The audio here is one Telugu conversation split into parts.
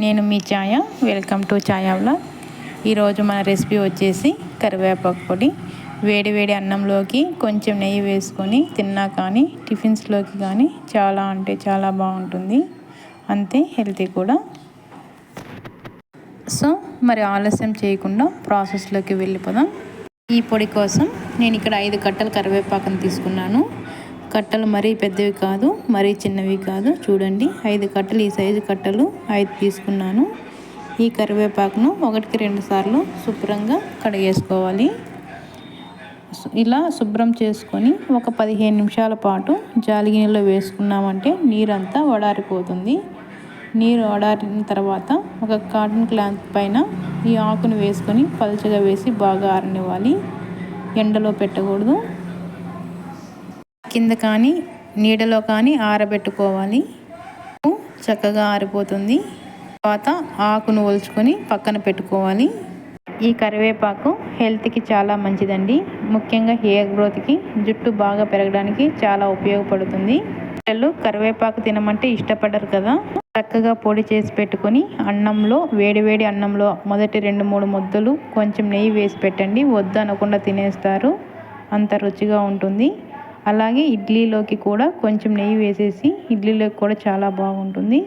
నేను మీ Chhaya. Welcome to Chhaya vlog. ఈరోజు మన రెసిపీ వచ్చేసి కరివేపాకు పొడి. వేడి వేడి అన్నంలోకి కొంచెం నెయ్యి వేసుకొని తిన్నా కానీ టిఫిన్స్లోకి కానీ చాలా అంటే చాలా బాగుంటుంది, అంతే హెల్తీ కూడా. సో మరి ఆలస్యం చేయకుండా ప్రాసెస్లోకి వెళ్ళిపోదాం. ఈ పొడి కోసం నేను ఇక్కడ 5 కట్టలు కరివేపాకుని తీసుకున్నాను. కట్టలు మరీ పెద్దవి కాదు, మరీ చిన్నవి కాదు. చూడండి, 5 కట్టలు, ఈ సైజు కట్టలు 5 తీసుకున్నాను. ఈ కరివేపాకును 1కి 2 సార్లు శుభ్రంగా కడిగేసుకోవాలి. ఇలా శుభ్రం చేసుకొని ఒక 15 నిమిషాల పాటు జాలిగిన్నెలో వేసుకున్నామంటే నీరంతా వడారిపోతుంది. నీరు వడారిన తర్వాత ఒక కాటన్ క్లాత్ పైన ఈ ఆకును వేసుకొని పల్చగా వేసి బాగా ఆరనివ్వాలి. ఎండలో పెట్టకూడదు, కింద కానీ నీడలో కానీ ఆరబెట్టుకోవాలి. చక్కగా ఆరిపోతుంది. తర్వాత ఆకును ఒలుచుకొని పక్కన పెట్టుకోవాలి. ఈ కరివేపాకు హెల్త్కి చాలా మంచిదండి. ముఖ్యంగా హెయిర్ గ్రోత్కి, జుట్టు బాగా పెరగడానికి చాలా ఉపయోగపడుతుంది. పిల్లలు కరివేపాకు తినమంటే ఇష్టపడరు కదా. చక్కగా పొడి చేసి పెట్టుకొని అన్నంలో, వేడివేడి అన్నంలో మొదటి 2-3 ముద్దలు కొంచెం నెయ్యి వేసి పెట్టండి. వద్దు అనకుండా తినేస్తారు, అంత రుచిగా ఉంటుంది. అలాగే ఇడ్లీలోకి కూడా కొంచెం నెయ్యి వేసేసి ఇడ్లీలోకి కూడా చాలా బాగుంటుంది.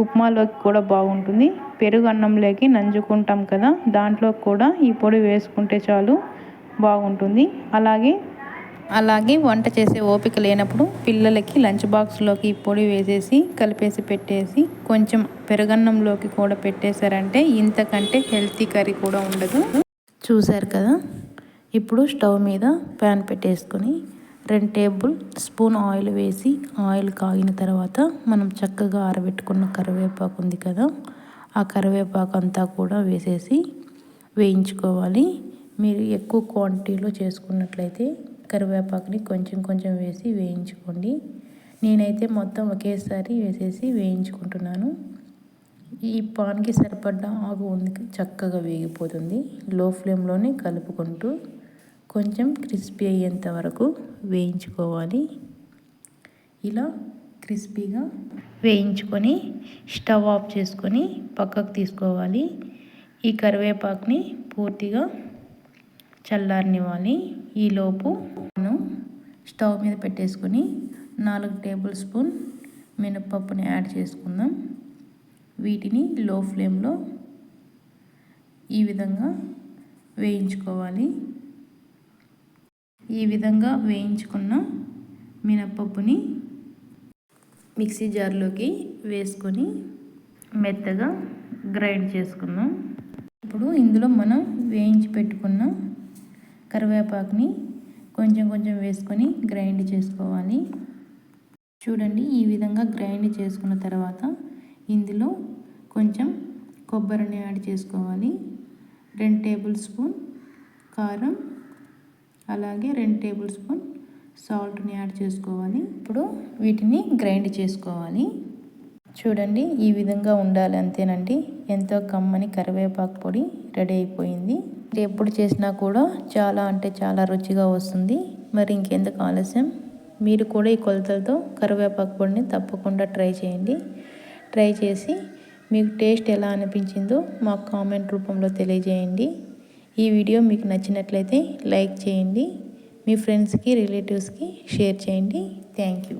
ఉప్మాలోకి కూడా బాగుంటుంది. పెరుగు అన్నంలోకి నంజుకుంటాం కదా, దాంట్లో కూడా ఈ పొడి వేసుకుంటే చాలు, బాగుంటుంది. అలాగే వంట చేసే ఓపిక లేనప్పుడు పిల్లలకి లంచ్ బాక్స్లోకి ఈ పొడి వేసేసి కలిపేసి పెట్టేసి కొంచెం పెరుగన్నంలోకి కూడా పెట్టేశారంటే ఇంతకంటే హెల్తీ కర్రీ కూడా ఉండదు. చూశారు కదా. ఇప్పుడు స్టవ్ మీద ప్యాన్ పెట్టేసుకొని 2 టేబుల్ స్పూన్ ఆయిల్ వేసి, ఆయిల్ కాగిన తర్వాత మనం చక్కగా ఆరబెట్టుకున్న కరివేపాకు ఉంది కదా, ఆ కరివేపాకు అంతా కూడా వేసేసి వేయించుకోవాలి. మీరు ఎక్కువ క్వాంటిటీలో చేసుకున్నట్లయితే కరివేపాకుని కొంచెం కొంచెం వేసి వేయించుకోండి. నేనైతే మొత్తం ఒకేసారి వేసేసి వేయించుకుంటున్నాను. ఈ పాన్కి సరిపడ్డ ఆకు ఉంది, చక్కగా వేగిపోతుంది. లో ఫ్లేమ్లోనే కలుపుకుంటూ కొంచెం క్రిస్పీ అయ్యేంత వరకు వేయించుకోవాలి. ఇలా క్రిస్పీగా వేయించుకొని స్టవ్ ఆఫ్ చేసుకొని పక్కకు తీసుకోవాలి. ఈ కరివేపాకుని పూర్తిగా చల్లారనివ్వాలి. ఈలోపు మనం స్టవ్ మీద పెట్టేసుకొని 4 టేబుల్ స్పూన్ మినపప్పుని యాడ్ చేసుకుందాం. వీటిని లో ఫ్లేమ్లో ఈ విధంగా వేయించుకోవాలి. ఈ విధంగా వేయించుకున్న మినపప్పుని మిక్సీ జార్లోకి వేసుకొని మెత్తగా గ్రైండ్ చేసుకుందాం. ఇప్పుడు ఇందులో మనం వేయించి పెట్టుకున్న కరివేపాకుని కొంచెం కొంచెం వేసుకొని గ్రైండ్ చేసుకోవాలి. చూడండి, ఈ విధంగా గ్రైండ్ చేసుకున్న తర్వాత ఇందులో కొంచెం కొబ్బరిని యాడ్ చేసుకోవాలి. 2 టేబుల్ స్పూన్ కారం, అలాగే 2 టేబుల్ స్పూన్ సాల్ట్ని యాడ్ చేసుకోవాలి. ఇప్పుడు వీటిని గ్రైండ్ చేసుకోవాలి. చూడండి, ఈ విధంగా ఉండాలి, అంతేనండి. ఎంతో కమ్మని కరివేపాకు పొడి రెడీ అయిపోయింది. ఎప్పుడు చేసినా కూడా చాలా అంటే చాలా రుచిగా వస్తుంది. మరి ఇంకెందుకు ఆలస్యం, మీరు కూడా ఈ కొలతలతో కరివేపాకు పొడిని తప్పకుండా ట్రై చేయండి. ట్రై చేసి మీకు టేస్ట్ ఎలా అనిపించిందో మాకు కామెంట్ రూపంలో తెలియజేయండి. ఈ వీడియో మీకు నచ్చినట్లయితే లైక్ చేయండి. మీ ఫ్రెండ్స్కి, రిలేటివ్స్కి షేర్ చేయండి. Thank you.